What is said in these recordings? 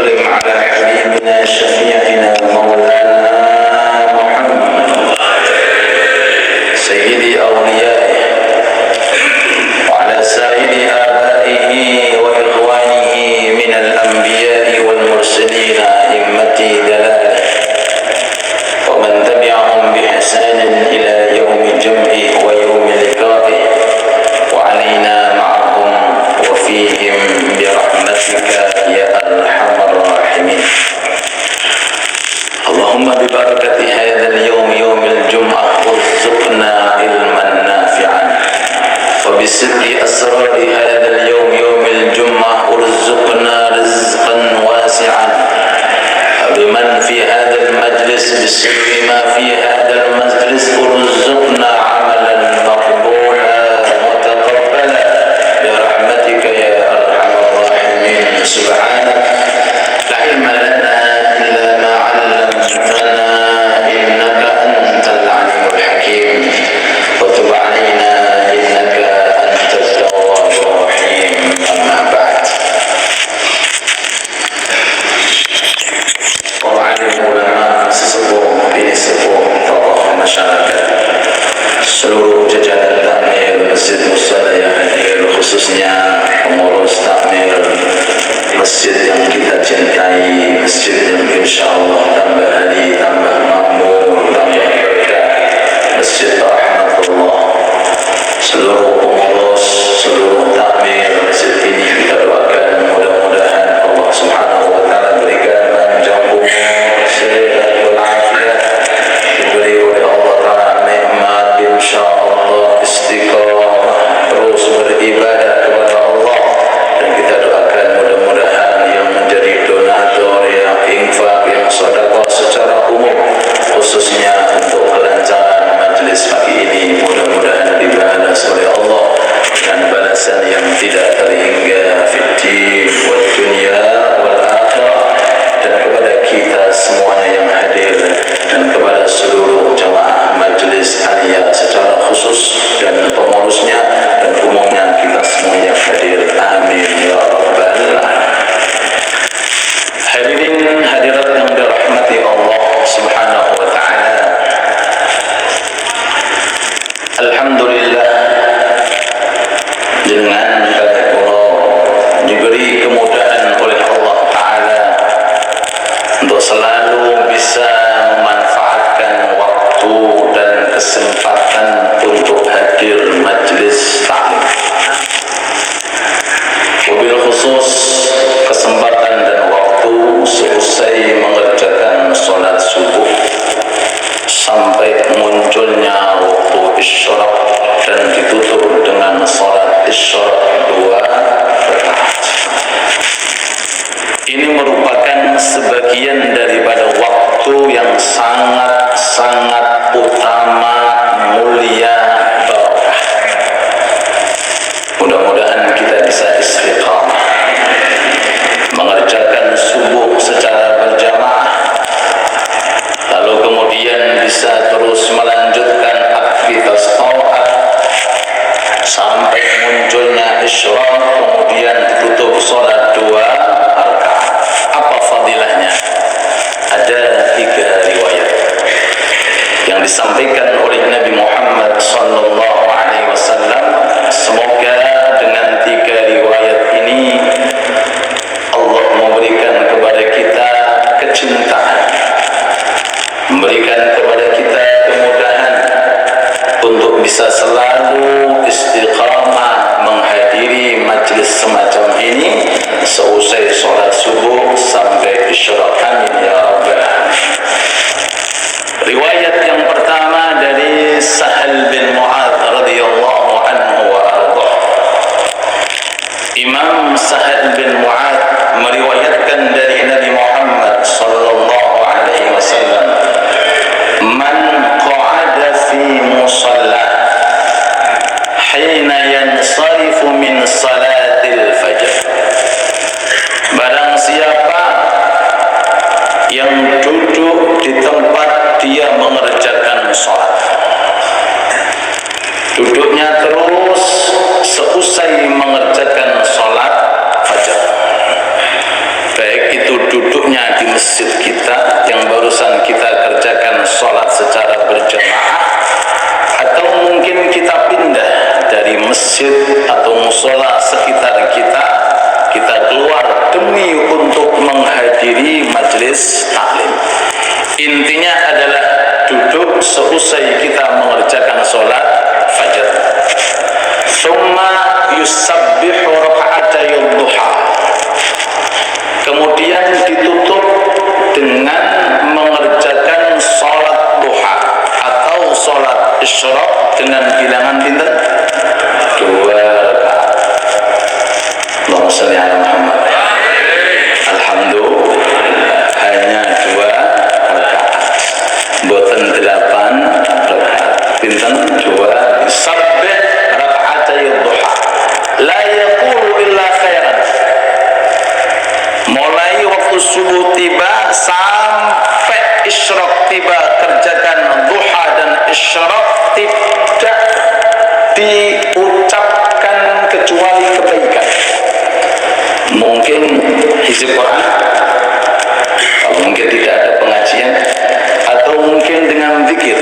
وسلم على حبيبنا شفيعنا مولانا محمد سيد أوليائه وعلى سائر آبائه وإخوانه من الأنبياء والمرسلين أئمة دلاله ومن تبعهم بإحسان إلى يوم جمعه ويوم لقائه وعلينا معهم وفيهم برحمتك يا أرحم الراحمين. اللهم ببركة هذا اليوم يوم الجمعة ارزقنا علما نافعا، وبسر أسرار هذا اليوم يوم الجمعة ارزقنا رزقا واسعا، بمن في هذا المجلس بسر ما في هذا المجلس ارزقنا عملا مقبولا متقبلا برحمتك يا أرحم الراحمين. سبحانك لا علم لنا إلا ما علمتنا إنك أنت العليم الحكيم، وتب علينا إنك أنت التواب الرحيم. أما بعد، para alim ulama sesepuh bini sepuh tokoh masyarakat, seluruh jajaran takmir Masjid Musala yang hadir, khususnya pengurus takmir masjid yang kita cintai, masjid yang insyaallah tambah hari, tambah makmur, tambah berkah, Masjid Rahmatullah. Seluruh pengurus, seluruh takmir masjid ini kita doakan mudah-mudahan Allah Subhanahu wa taala berikan panjang umur, sehat walafiat, diberi oleh Allah taala nikmat insyaallah, istiqamah, terus beribadah kepada Allah. Dan kita doakan mudah-mudahan yang menjadi donatur, yang infak, yang sedekah secara umum, khususnya untuk kelancaran majlis pagi ini, mudah-mudahan dibalas oleh Allah dengan balasan yang tidak terhingga fid din wad dunya wal akhirah. Dan kepada kita semuanya yang hadir, dan kepada seluruh jamaah majlis aliyah secara khusus, dan pengurusnya, dan umumnya kita semua yang hadir, amin ya rabbal alamin. Hadirin hadirat yang dirahmati Allah Subhanahu wa taala, alhamdulillah dengan kata kula diberi kemudahan oleh Allah taala untuk selalu bisa memanfaatkan waktu dan kesempatan untuk hadir majlis taklim. Wabil khusus kesempatan dan waktu selesai mengerjakan solat subuh sampai munculnya waktu isyraq dan ditutup dengan solat isyraq 2 rakaat. Ini merupakan sebagian daripada waktu yang sangat-sangat utama, mulia, barokah. Mudah-mudahan kita bisa istiqamah mengerjakan subuh secara berjamaah, lalu kemudian bisa terus melanjutkan aktivitas taat sampai munculnya isyraq, kemudian ditutup solat 2 rakaat. Apa fadilahnya? Ada 3 riwayat yang disampaikan oleh Nabi Muhammad sallallahu alaihi wasallam. Semoga dengan 3 riwayat ini Allah memberikan kepada kita kecintaan, memberikan kepada kita kemudahan untuk bisa selalu istiqamah menghadiri majlis semacam ini seusai solat subuh sampai isyraq. Amin ya rabbal alamin. Riwayat yang pertama dari Sahal bin Mu'adz radhiyallahu anhu wa ardhah. Imam Sahal bin Mu'adz meriwayatkan dari Nabi Muhammad sallallahu alaihi wasallam, man qa'ada fi musalla duduknya di masjid kita yang barusan kita kerjakan sholat secara berjamaah, atau mungkin kita pindah dari masjid atau musola sekitar kita keluar demi untuk menghadiri majelis taklim. Intinya adalah duduk seusai kita mengerjakan sholat fajar. Summa yusabbihu raka'atay duha. Kemudian ditutup dengan mengerjakan sholat duha atau sholat isyraq dengan bilangan pinten? 2 rakaat. Allahumma shalli ala Muhammad. Alhamdulillah, hanya 2 rakaat. Boten 8 rakaat. Pinten? 2. Sabbih raka'atay duha. La yaqulu illa khairan. Mulai waktu subuh tiba sampai isyraq tiba, kerjakan duha dan isyraq, tidak diucapkan kecuali kebaikan. Mungkin hizib Quran, atau mungkin tidak ada pengajian, atau mungkin dengan zikir,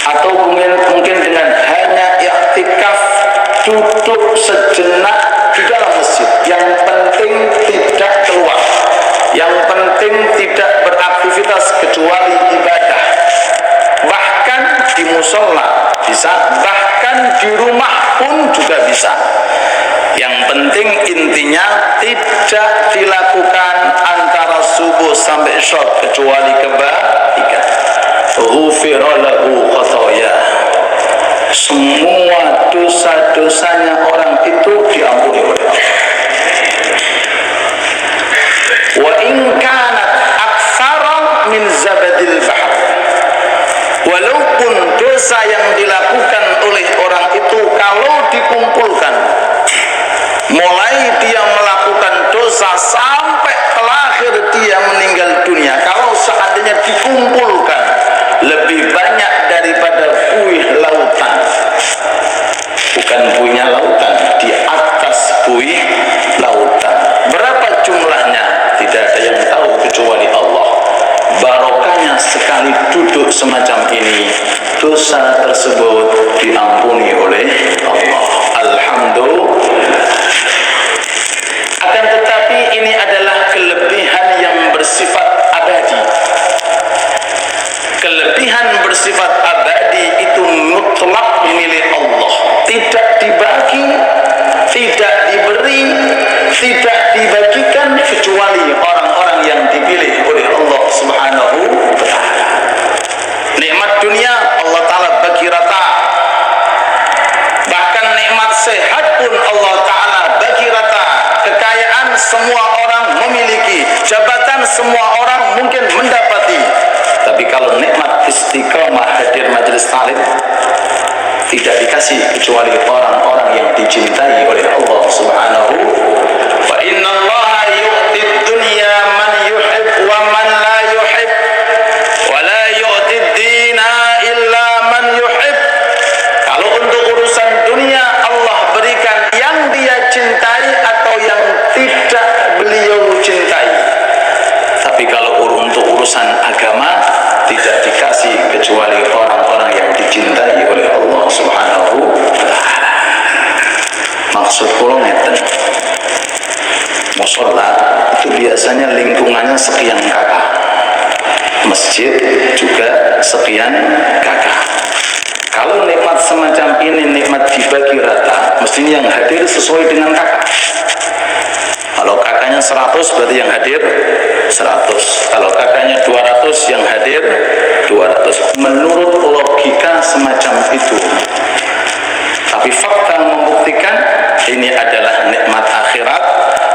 atau mungkin dengan hanya i'tikaf, duduk sejenak di dalam masjid. Yang penting tidak keluar, yang penting tidak beraktivitas kecuali ibadah. Bahkan di musola bisa, bahkan di rumah pun juga bisa. Yang penting intinya tidak dilakukan antara subuh sampai isyraq kecuali kebaikan. Ghufira lahu khotoya. Semua dosa-dosanya orang itu diampuni oleh Allah. Wa in kanat aktsara min zabadil bahr. Walaupun dosa yang dilakukan oleh orang itu kalau dikumpulkan, mulai dia melakukan dosa sampai terakhir dia meninggal dunia, kalau seandainya dikumpulkan lebih banyak daripada buih lautan. Bukan buihnya lautan, di atas buih lautan. Berapa jumlahnya? Tidak ada yang tahu kecuali Allah. Barokahnya sekali duduk semacam ini, dosa tersebut diampuni oleh Allah. Alhamdulillah. Akan tetapi ini adalah kelebihan yang bersifat abadi. Kelebihan bersifat abadi itu mutlak milik Allah. Tidak dibagi, tidak diberi, tidak dibagikan kecuali orang-orang yang dipilih oleh Allah Subhanahu wa ta'ala. Nikmat dunia Allah ta'ala bagi rata. Bahkan nikmat sehat pun Allah ta'ala bagi rata. Kekayaan semua orang memiliki, jabatan semua orang mungkin mendapati. Tapi kalau nikmat istiqamah hadir majelis taklim tidak dikasih kecuali orang-orang yang dicintai oleh Allah Subhanahu. Fa inna Allah yu'ti dunya man yuhib wa man la yuhib, wa la yu'ti dina illa man yuhib. Kalau untuk urusan dunia Allah berikan yang dia cintai atau yang tidak beliau cintai. Tapi kalau untuk urusan agama tidak dikasih kecuali orang-orang yang dicintai oleh Allah Subhanahu wa ta'ala. Maksud kula ngeten. Musola itu biasanya lingkungannya sekian kakak. Masjid juga sekian kakak. Kalau nikmat semacam ini nikmat dibagi rata, mestinya yang hadir sesuai dengan kakak. Kalau kakaknya 100 berarti yang hadir 100. Kalau kakaknya 200 yang hadir 200. Menurut logika semacam itu. Tapi fakta membuktikan ini adalah nikmat akhirat,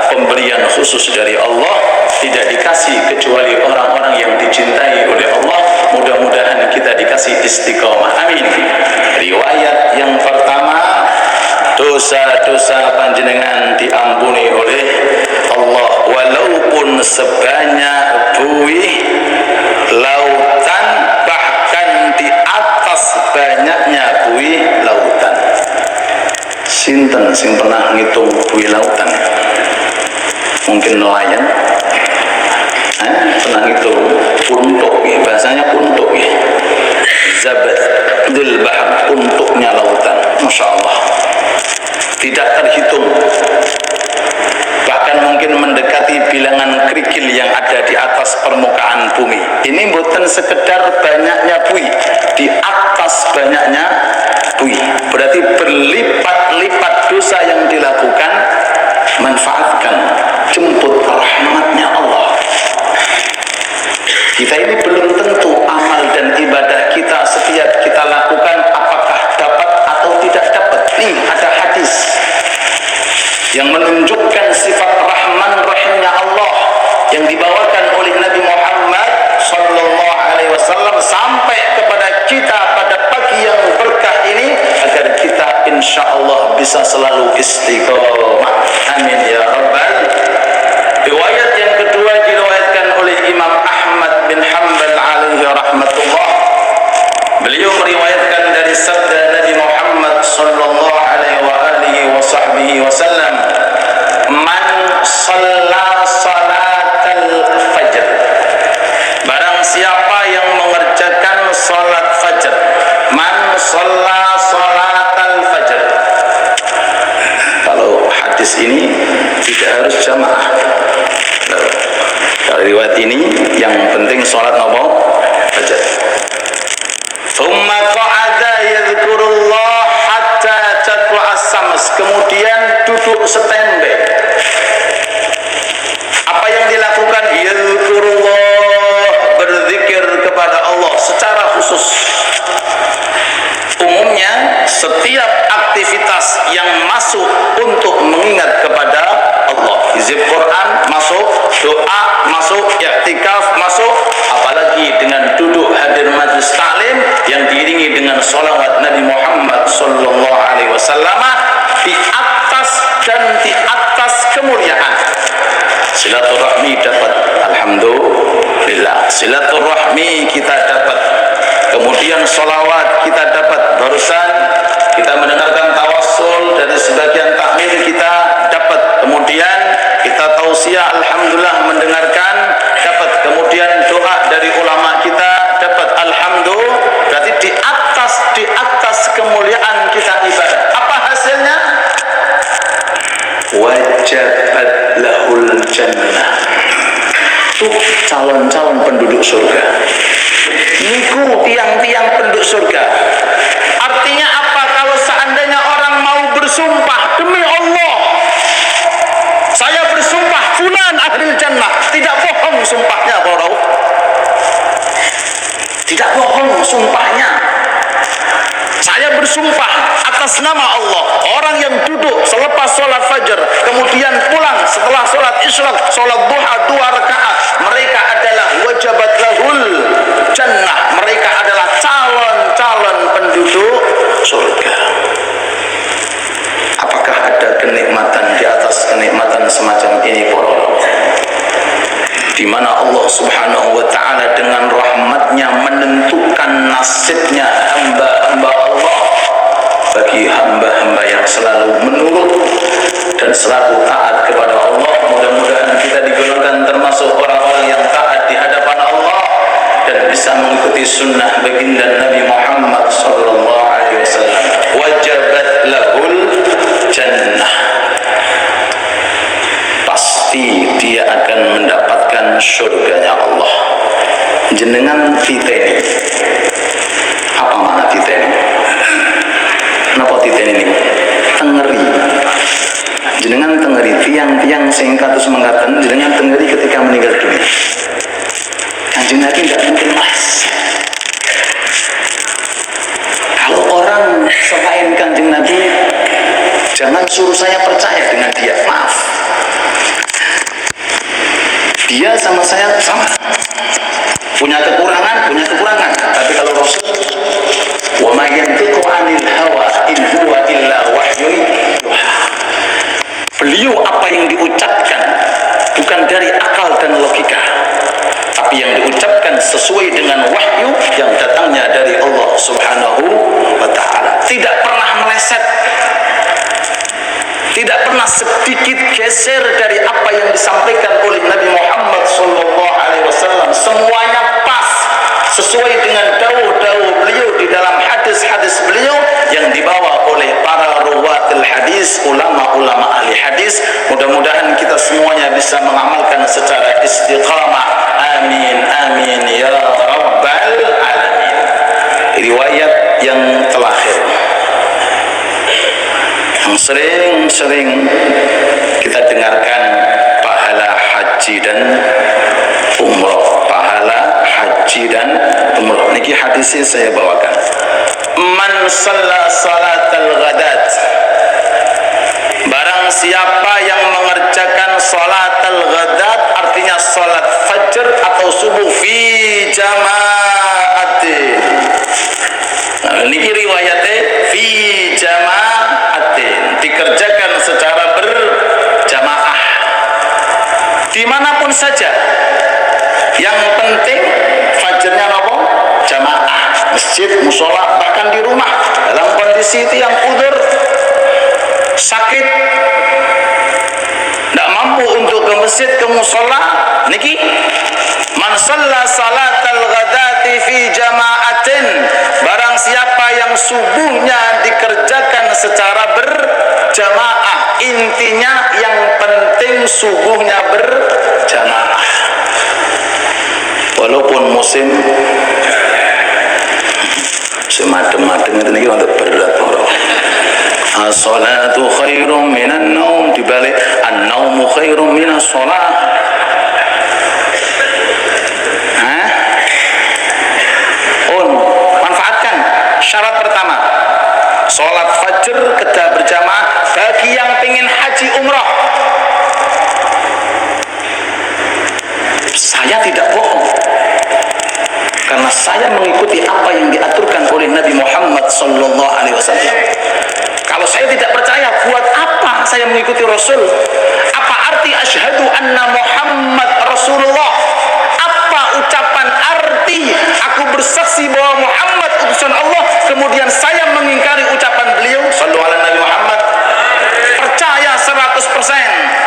pemberian khusus dari Allah, tidak dikasih kecuali orang-orang yang dicintai oleh Allah. Mudah-mudahan kita dikasih istiqomah. Amin. Riwayat yang pertama, dosa-dosa panjenengan diampuni oleh Allah walaupun sebanyak buih lautan, bahkan di atas banyaknya buih lautan. Sinten sing pernah ngitung buih lautan? Mungkin nelayan Pernah itu untuk ya, bahasanya untuk ya. Zabadul bahr, untuknya lautan. Masya Allah, tidak terhitung, bahkan mungkin mendekati bilangan kerikil yang ada di atas permukaan bumi. Ini bukan sekedar banyaknya bui, di atas banyaknya bui, berarti berlipat-lipat dosa yang dilakukan. Manfaatkan, jemput rahmatnya Allah. Kita ini belum tentu amal dan ibadah kita setiap kita lakukan apakah dapat atau tidak dapat. Nih ada hadis yang menunjukkan sifat Rahman Rahimnya Allah yang dibawakan oleh Nabi Muhammad Sallallahu Alaihi Wasallam sampai kepada kita pada pagi yang berkah ini, agar kita insya Allah bisa selalu istiqomah. Amin ya Rabbal. Riwayat yang kedua diriwayatkan oleh Imam Ahmad bin Hanbal alaihi rahmatullah. Beliau meriwayatkan dari sabda Nabi Muhammad sallallahu alaihi wasallam, "Man shalla salatal fajr." Barang siapa yang mengerjakan salat fajar. Man shalla salatal fajr. Kalau hadis ini tidak harus jamaah. Kalau riwayat ini yang penting salat nopo fajar. Thumma qa'ada yadhkurullah hatta tatlu'as syams. Kemudian duduk standby. Apa yang dilakukan? Yadhkurullah, berzikir kepada Allah secara khusus. Umumnya setiap aktivitas yang masuk untuk mengingat kepada Allah, hizib Quran masuk, doa masuk, i'tikaf masuk, apalagi dengan duduk hadir majlis taklim yang diiringi dengan sholawat Nabi Muhammad sallallahu alaihi wasallam, di atas dan di atas kemuliaan. Silaturahmi dapat, alhamdulillah, silaturahmi kita dapat. Kemudian sholawat kita dapat. Barusan kita mendengarkan tawassul dari sebagian takmir kita dapat. Kemudian kita tausiah, alhamdulillah mendengarkan dapat. Kemudian doa dari ulama kita dapat, alhamdulillah. Berarti di atas kemuliaan kita ibadah. Apa hasilnya? Wajabat lahul jannah. Itu calon-calon penduduk surga. Niku tiang-tiang penduduk surga. Artinya apa? Kalau seandainya orang mau bersumpah, demi Allah saya bersumpah fulan ahlil jannah, tidak bohong sumpahnya, bro. Tidak bohong sumpahnya. Saya bersumpah atas nama Allah, orang yang duduk selepas sholat fajar, kemudian pulang setelah sholat isyraq, sholat duha 2 rakaat, mereka adalah wajabat lahul jannah. Mereka adalah calon-calon penduduk surga. Apakah ada kenikmatan di atas kenikmatan semacam ini, para ulama? Di mana Allah Subhanahu wa taala dengan rahmatnya menentukan nasibnya hamba-hamba Allah. Bagi hamba-hamba yang selalu menurut dan selalu taat kepada Allah, mudah-mudahan kita digolongkan termasuk orang-orang yang taat di hadapan Allah dan bisa mengikuti sunnah baginda Nabi Muhammad sallallahu alaihi wasallam. Wajabat lahul jannah. Pasti dia akan mendapatkan surganya Allah. Jenengan titeni. Apa makna titeni? Napa titeni ini? Tengeri. Jenengan tengeri, tiang-tiang sing kados mengatakan jenengan tengeri ketika meninggal dunia. Kanjeng Nabi tidak mungkin mas. Kalau orang selain Kanjeng Nabi, jangan suruh saya percaya dengan dia. Maaf. Dia sama saya sama. Punya kekurangan. Tapi kalau Rasul, wa ma yantiqu 'anil hawa in huwa illa wahyun yuha. Beliau apa yang diucapkan bukan dari akal dan logika, tapi yang diucapkan sesuai dengan wahyu yang datangnya dari Allah Subhanahu wa taala. Tidak pernah meleset, tidak pernah sedikit geser dari apa yang disampaikan oleh Nabi Muhammad sallallahu sesuai dengan dawuh-dawuh beliau di dalam hadis-hadis beliau yang dibawa oleh para ruwatil hadis, ulama-ulama ahli hadis. Mudah-mudahan kita semuanya bisa mengamalkan secara istiqamah. Amin amin ya rabbal alamin. Riwayat yang terakhir yang sering-sering kita dengarkan, pahala haji dan umrah, pahala haji dan umrah. Niki hadisnya saya bawakan. Man shalla salatal ghadat, barang siapa yang mengerjakan salatal ghadat, artinya salat fajr atau subuh, fi jama'atin. Nah, niki riwayatnya fi jama'atin, dikerjakan secara berjamaah dimanapun saja. Yang penting fajrnya apa? Jamaah, masjid, musola, bahkan di rumah dalam kondisi itu yang udzur, sakit, tidak mampu untuk ke masjid, ke musola, niki man shalla salatal ghadati fi jama'atin, barang siapa yang subuhnya dikerjakan secara berjamaah. Intinya yang penting subuhnya berjamaah, walaupun musim adem-adem itu nih untuk berat orang. As-salatu khairum minan naum, dibalik an-naumu khairum minas salat. Manfaatkan syarat pertama, sholat fajr ketika berjamaah bagi yang ingin haji umrah. Saya tidak bohong, karena saya mengikuti apa yang diaturkan oleh Nabi Muhammad SAW. Kalau saya tidak percaya, buat apa saya mengikuti Rasul? Apa arti asyhadu anna Muhammad Rasulullah? Apa ucapan arti aku bersaksi bahwa Muhammad utusan Allah, kemudian saya mengingkari ucapan beliau? Shallu ala Nabi Muhammad. Percaya 100%.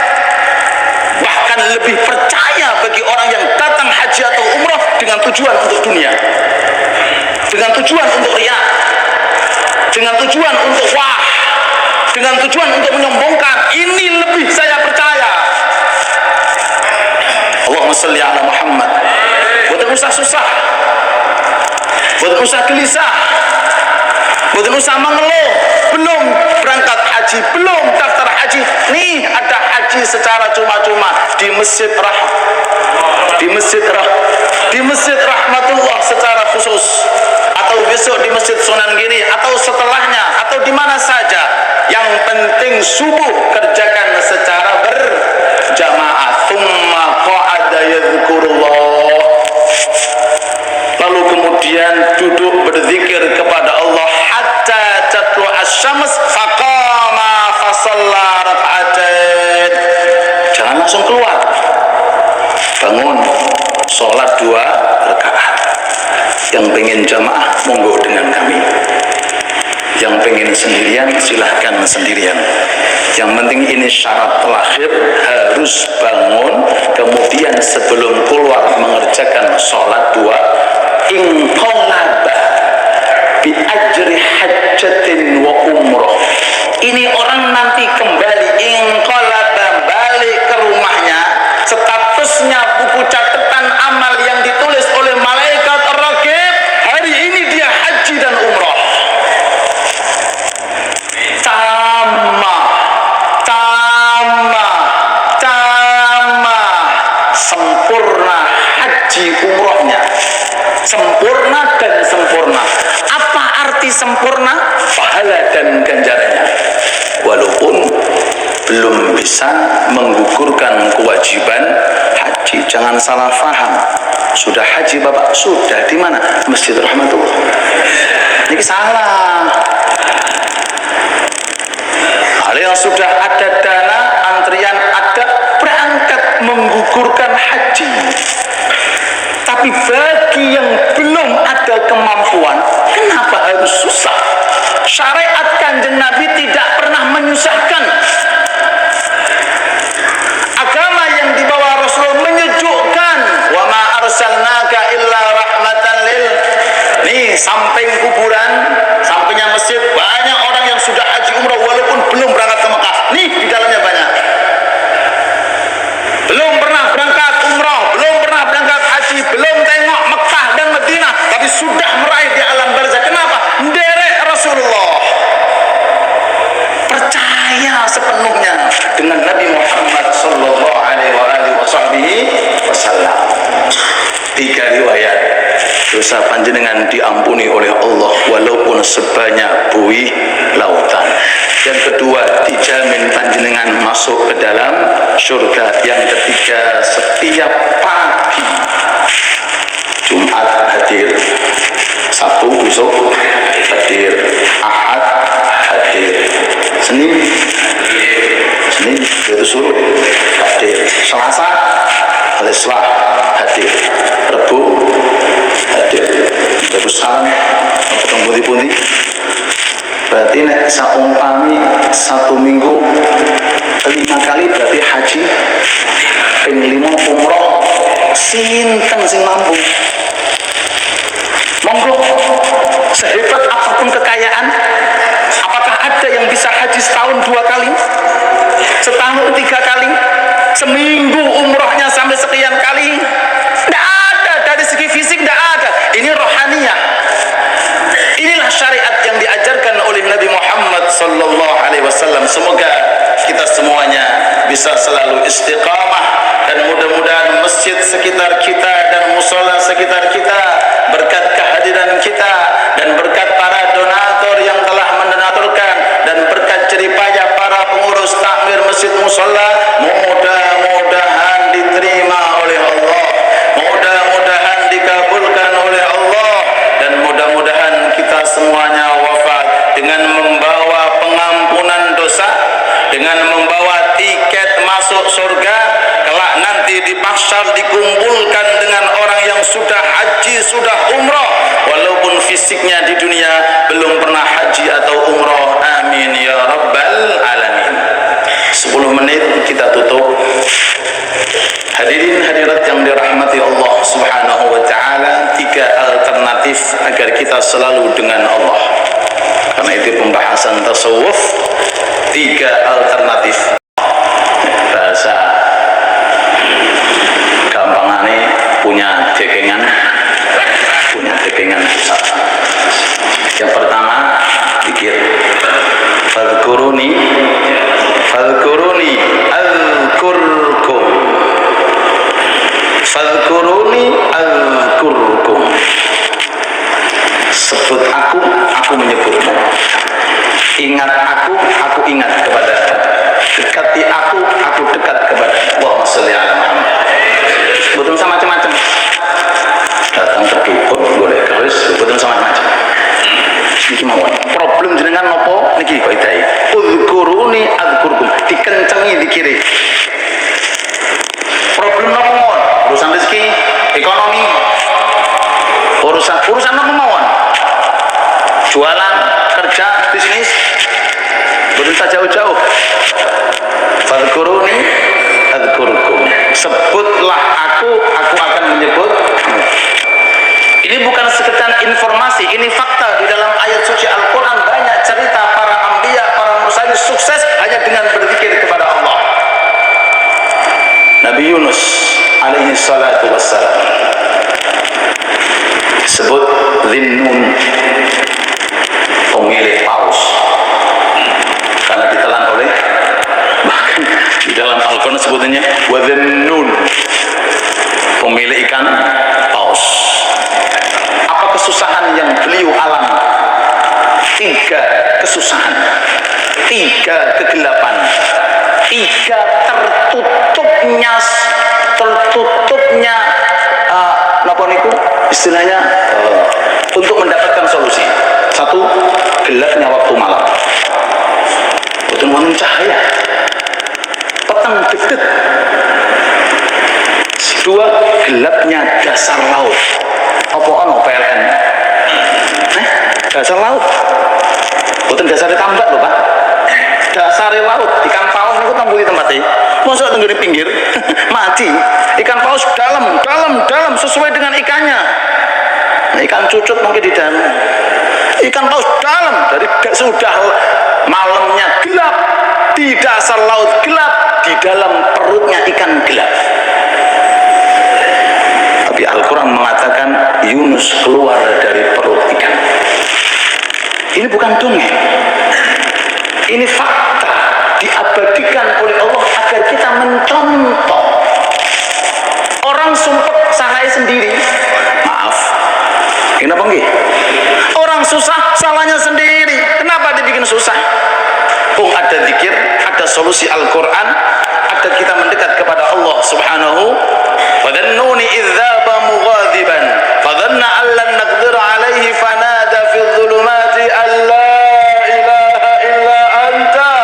Bahkan lebih percaya bagi orang yang datang haji atau umrah dengan tujuan untuk dunia, dengan tujuan untuk riya, dengan tujuan untuk wah, dengan tujuan untuk menyombongkan. Ini lebih saya percaya. Allahumma sholli ala Muhammad. Bukan usah susah, bukan usah gelisah, bukan usah mengeluh. Belum berangkat haji, belum daftar haji, nih ada haji secara cuma-cuma di Masjid Rahmatullah secara khusus, atau besok di Masjid Sunan Giri, atau setelahnya, atau di mana saja. Yang penting subuh kerjakan secara berjamaah. Tsumma qa'ada yadhkurullah, lalu kemudian duduk berzikir kepada Allah hatta tatlu asy-syams faqama fasalla rak'atain. Jangan langsung keluar, bangun sholat 2 rakaat. Yang pengen jamaah monggo dengan kami, yang pengen sendirian silahkan sendirian. Yang penting ini syarat terakhir, harus bangun, kemudian sebelum keluar mengerjakan sholat 2 inqalaba bi ajri hajjatin wa umroh. Ini orang nanti kembali inqalaba, balik ke rumahnya, statusnya buku catatan amal yang ditulis oleh malaikat raqib, hari ini dia haji dan umroh. Sempurna haji umrohnya, sempurna dan sempurna. Apa arti sempurna? Pahala dan ganjarannya, walaupun belum bisa menggugurkan kewajiban haji. Jangan salah faham, sudah haji Bapak, sudah di mana? Masjid Rahmatullah. Ini salah. Hal yang sudah ada dana, antrian ada, berangkat menggugurkan haji. Tapi bagi yang belum ada kemampuan, kenapa harus susah? Syariat Kanjeng Nabi tidak pernah menyusahkan. Agama yang dibawa Rasul menyejukkan. Wa ma arsalnaka illa rahmatan lil dosa panjenengan diampuni oleh Allah walaupun sebanyak buih lautan. Yang kedua, dijamin panjenengan masuk ke dalam surga. Yang ketiga, setiap pagi Jumat hadir, Sabtu besok hadir, Ahad hadir, Senin itu suruh hadir, Selasa Al-Islah hadir, Rebu hadir. Terus salam potong putih-putih. Berarti nek saumpami satu minggu 5 kali berarti haji ping 5 umroh. Sinten sing mampu? Monggo, sehebat apapun kekayaan, apakah ada yang bisa haji setahun 2 kali, setahun 3 kali, seminggu umrohnya sampai sekian kali? Tidak ada. Dari segi fisik tidak ada. Ini rohaniyah. Inilah syariat yang diajarkan oleh Nabi Muhammad sallallahu alaihi wasallam. Semoga kita semuanya bisa selalu istiqamah, dan mudah-mudahan masjid sekitar kita dan musola sekitar kita, berkat kehadiran kita dan berkat para donatur yang telah mendonaturkan dan berkat jeripaya para pengurus takmir masjid musola, mudah-mudahan diterima oleh Allah, mudah-mudahan dikabulkan oleh Allah, dan mudah-mudahan kita semuanya wafat dengan membawa pengampunan dosa, dengan membawa tiket masuk surga. Kelak nanti di mahsyar dikumpulkan dengan orang yang sudah haji, sudah umroh, walaupun fisiknya di dunia belum pernah haji atau umroh. Amin ya rabbal alamin. 10 menit kita tutup. Hadirin hadirat yang dirahmati Allah subhanahu wa ta'ala, 3 alternatif agar kita selalu dengan Allah. Karena itu pembahasan tasawuf, 3 alternatif. Bahasa gampangane punya dekengan susah. Yang pertama, pikir. Fadhkuruni azkurkum. Fadhkuruni azkurkum. Sebut aku menyebutmu. Ingat aku ingat kepadamu. Dekati aku dekat kepada. Allahumma sholli ala Muhammad. Betul sama macam-macam. Datang ke dukun boleh terus, betul sama macam. Niki mawon. Problem jenengan nopo niki kok idai. Uzkuruni azkurkum. Dikencengi dikiri. Problem nopo mawon? Urusan rezeki, ekonomi. Urusan nopo mawon? Jualan, kerja, bisnis. Betul saja jauh-jauh. Fadhkuruni adzkurkum. Sebutlah aku akan menyebut. Ini bukan sekedar informasi, ini fakta. Di dalam ayat suci Al-Quran banyak cerita para anbiya, para mursalin sukses hanya dengan berzikir kepada Allah. Nabi Yunus alaihi salatu wassalam sebut Dhinnun, pemilik paus, karena ditelan oleh, bahkan di dalam Al-Quran sebutannya Wadhinnun, pemilik ikan paus. Apa kesusahan yang beliau alami? 3 kesusahan, 3 kegelapan, 3 tertutupnya napa niku istilahnya untuk mendapatkan solusi. 1, gelapnya waktu malam, betul wonten cahaya, petang degdeg. 2, gelapnya dasar laut. Apa ono PLN? Dasar laut. Betul dasar tambak lho, Pak. Dasar laut, ikan paus niku tambah di tempatnya. Mosok tenggene pinggir mati. Ikan paus dalam sesuai dengan ikannya. Nah, ikan cucut mungkin di dalam. Ikan paus dalam, dari sudah malamnya gelap, di dasar laut gelap, di dalam perutnya ikan gelap. Tapi Al-Quran mengatakan Yunus keluar dari perut ikan. Ini bukan dongeng, ini fakta diabadikan oleh Allah agar kita mencontoh. Orang sumpek sahaya sendiri, maaf, solusi Al-Quran agar kita mendekat kepada Allah Subhanahu wa dhannuni idzaba mughadiban fadhanna an lan naqdir alaihi fanada fi dhulumati alla ilaha illa anta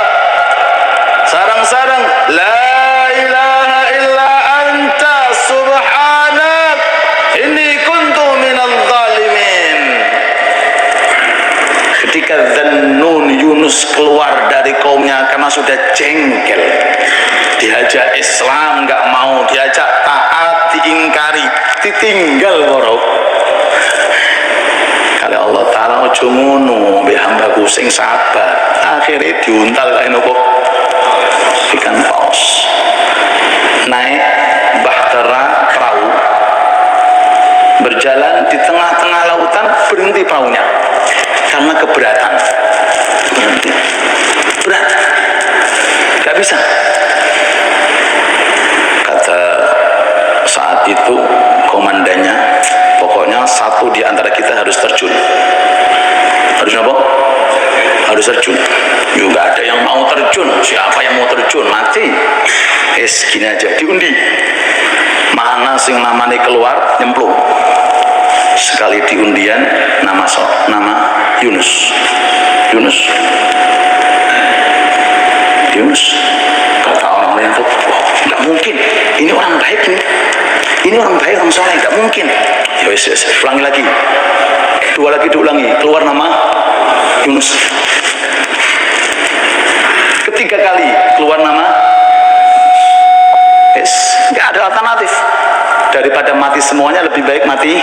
sarang-sarang la ilaha illa anta subhanak inni kuntu minadh dhalimin. Ketika Dzannun Yunus keluar dari kaumnya karena sudah jengkel, diajak Islam nggak mau, diajak taat diingkari, ditinggal borok. Kalau Allah Ta'ala ojo ngono mbek hambaku sing sabar, akhirnya diuntal kae nopo ikan paus. Naik bahtera perahu, berjalan di tengah-tengah lautan, berhenti perahunya karena keberatan. Berhenti, berat, gak bisa. Kata saat itu komandannya, pokoknya satu di antara kita harus terjun. Harus apa? Harus terjun. Juga ada yang mau terjun. Siapa yang mau terjun? Mati. Gini aja, diundi. Mana sing namanya keluar, nyemplung. Sekali diundian, nama Yunus. Yunus. Kata orang lain tuh, oh, nggak mungkin. Ini orang baik nih. Ini orang baik, orang soleh, nggak mungkin. Ya wes, ulangi lagi. Dua lagi diulangi. Keluar nama Yunus. Ketiga kali keluar nama. Yes, nggak ada alternatif. Daripada mati semuanya, lebih baik mati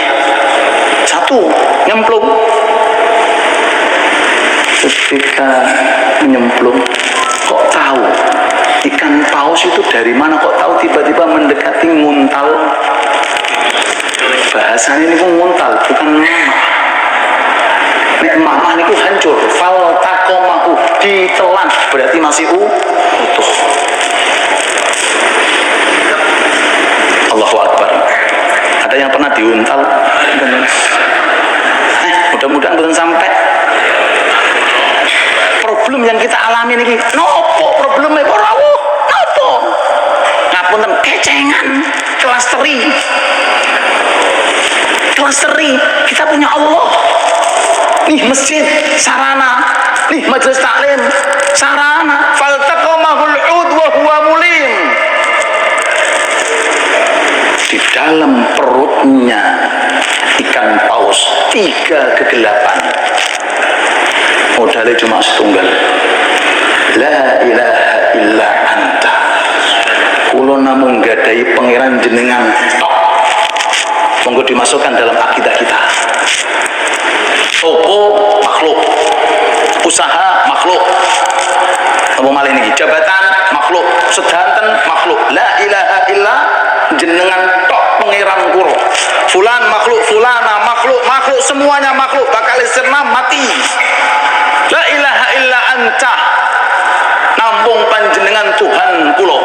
satu, nyemplung. Ketika nyemplung, kok tahu ikan paus itu dari mana? Kok tahu tiba-tiba mendekati nguntal? Bahasanya ini nguntal, bukan mama. Nek mama ini hancur, fal takomahu, ditelan, berarti masih utuh. Allahu Akbar. Ada yang pernah diuntal? Mudah-mudahan belum sampai. Problem yang kita alami ini, nopo problemnya korawo, nopo ngapunten kecengan, kelasteri. Kita punya Allah. Nih masjid, sarana. Nih majelis taklim, sarana. Faltaqamahul ud wa huwa mulim. Di dalam perutnya ikan paus 3 kegelapan. Modalnya cuma setunggal. La ilaha illa anta. Kulo namun gadai pangeran jenengan tok. Monggo dimasukkan dalam akidah kita. Sopo makhluk, usaha makhluk, apa malah ini jabatan makhluk, sedanten makhluk. La ilaha illa jenengan tok pangeran kulo. Fulan makhluk, fulana makhluk semuanya makhluk. Bakal istirna mati. La ilaha illa anta. Nampung panjenengan Tuhan kulo.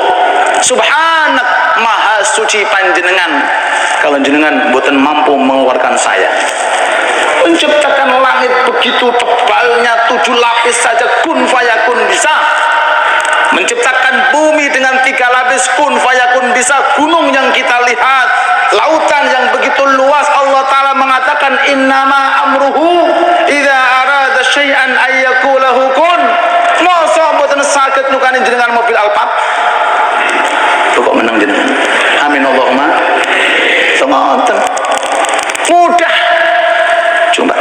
Subhanak, maha suci panjenengan. Kalau jenengan boten mampu mengeluarkan saya. Menciptakan langit begitu tebalnya 7 lapis saja kun fayakun bisa. Menciptakan bumi dengan 3 lapis kun fayakun bisa. Gunung yang kita lihat, lautan yang begitu luas, Allah Ta'ala mengatakan innama amruhu idza arada syai'an ayyakulahu kun. Masa mboten saged nukani jenengan mobil Alphard? Kok menang jenengan? Amin Allahumma. Semanten. Mudah. Coba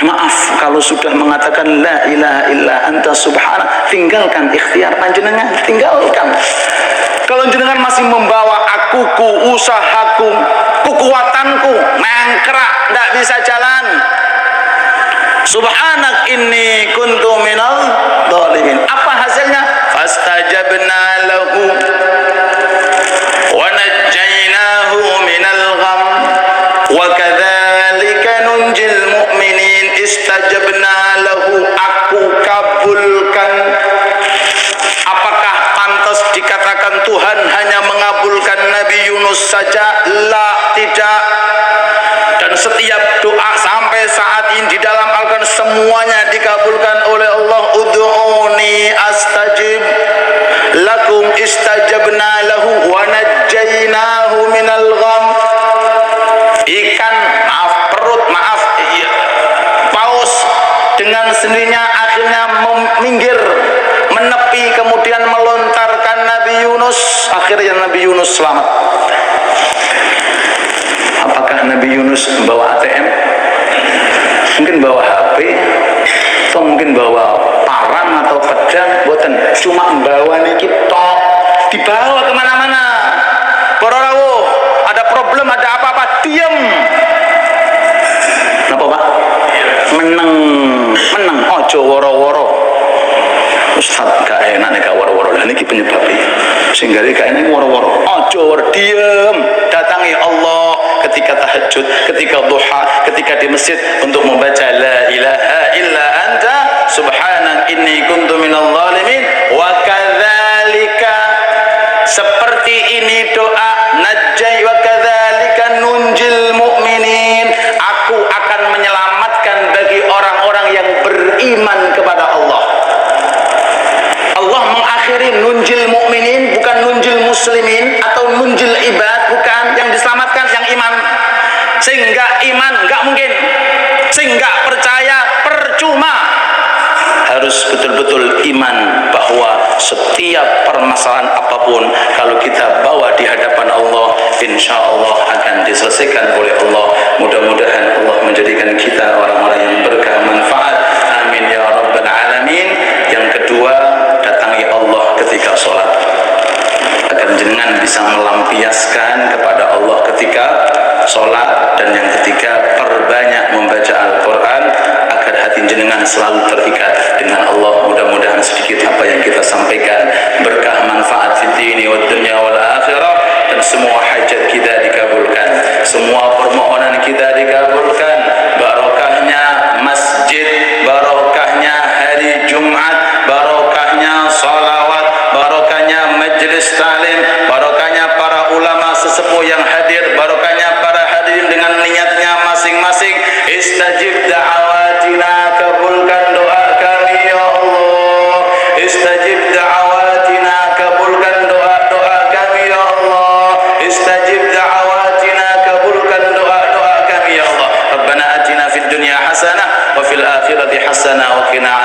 maaf kalau sudah mengatakan la ilaha illa anta subhanak, tinggalkan ikhtiar panjenengan, tinggalkan. Kalau jenengan masih membawa akuku, usahaku, kekuatanku, mangkrak, tidak bisa jalan. Subhanak inni kuntu minal dhalimin. Apa hasilnya? Fastajabna lahu wa najjaynahu minal gham wa kadzalika nunjil mu'minin. Istajabna lahu, aku kabulkan. Apakah pantas dikatakan Tuhan hanya mengabulkan Nabi Yunus saja? La, tidak. Dan setiap doa sampai saat ini di dalam Al-Quran semuanya dikabulkan oleh Allah. Ud'uni astajib. fakhadnahu wa najjaynahu minal gham. Ikan, paus dengan sendirinya akhirnya minggir, menepi, kemudian melontarkan Nabi Yunus. Akhirnya Nabi Yunus selamat. Apakah Nabi Yunus bawa ATM? Mungkin bawa HP, atau mungkin bawa parang atau pedang? Buatan, cuma bawa niki tok, dibawa kemana-mana. Pororawo, ada problem, ada apa-apa, diam. Kenapa Pak? Meneng, ojo woro-woro. Ustaz gak enak nih gak woro-woro. Nah ini penyebabnya. Sehingga gak enak woro-woro. Ojo woro, diam. Datangi Allah ketika tahajud, ketika duha, ketika di masjid untuk membaca la ilaha illa anta subhanak inni kuntu minal zalimin. Wa kadzalika, seperti ini doa, najjai wa kadzalika nunjil mu'minin. Aku akan menyelamatkan bagi orang-orang yang beriman kepada Allah. Allah mengakhiri nunjil mu'minin, bukan nunjil muslimin atau nunjil ibad, bukan. Yang diselamatkan yang iman. Sehingga iman enggak mungkin, sehingga percaya percuma. Harus betul-betul iman bahwa setiap permasalahan apapun kalau kita bawa di hadapan Allah, insya Allah akan diselesaikan oleh Allah. Mudah-mudahan Allah menjadikan kita orang-orang yang berkah manfaat. Amin ya rabbal alamin. Yang kedua, datangi Allah ketika sholat, agar jenengan bisa melampiaskan kepada Allah ketika sholat. Dan yang ketiga, perbanyak membaca Al-Quran agar hati jenengan selalu terikat dengan Allah. Mudah-mudahan sedikit apa yang kita sampaikan berkah manfaat fid dini wad dunya wal akhirah, dan semua hajat kita dikabulkan, semua permohonan kita dikabulkan. Barokahnya masjid, barokahnya hari Jumat, barokahnya salawat, barokahnya majelis taklim, barokahnya para ulama sesepuh yang hadir, barokahnya para hadirin dengan niatnya masing-masing. Istajib da'awatina, kabulkan doa kami ya Allah. Istajib da'awatina, kabulkan doa-doa kami ya Allah. Istajib da'awatina, kabulkan doa-doa kami ya Allah. Rabbana atina fid dunya hasanah wa fil akhirati hasanah wa qina